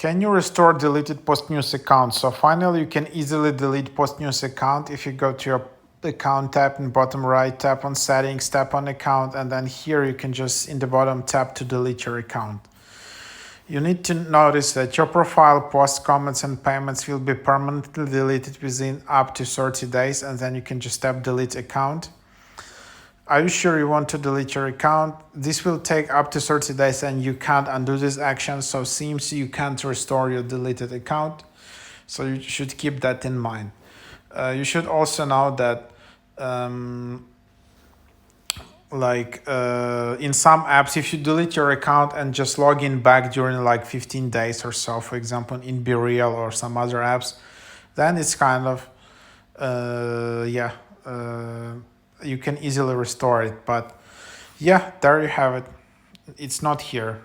Can you restore deleted post news account? So finally, you can easily delete post news account if you go to your account tab in bottom right, tap on settings, tap on account, and then here you can just in the bottom tap to delete your account. You need to notice that your profile, posts, comments, and payments will be permanently deleted within up to 30 days, and then you can just tap delete account. Are you sure you want to delete your account? This will take up to 30 days and you can't undo this action, so seems you can't restore your deleted account. So you should keep that in mind. You should also know that in some apps, if you delete your account and just log in back during like 15 days or so, for example, in Be Real or some other apps, then it's kind of, you can easily restore it. But yeah, there you have it. It's not here.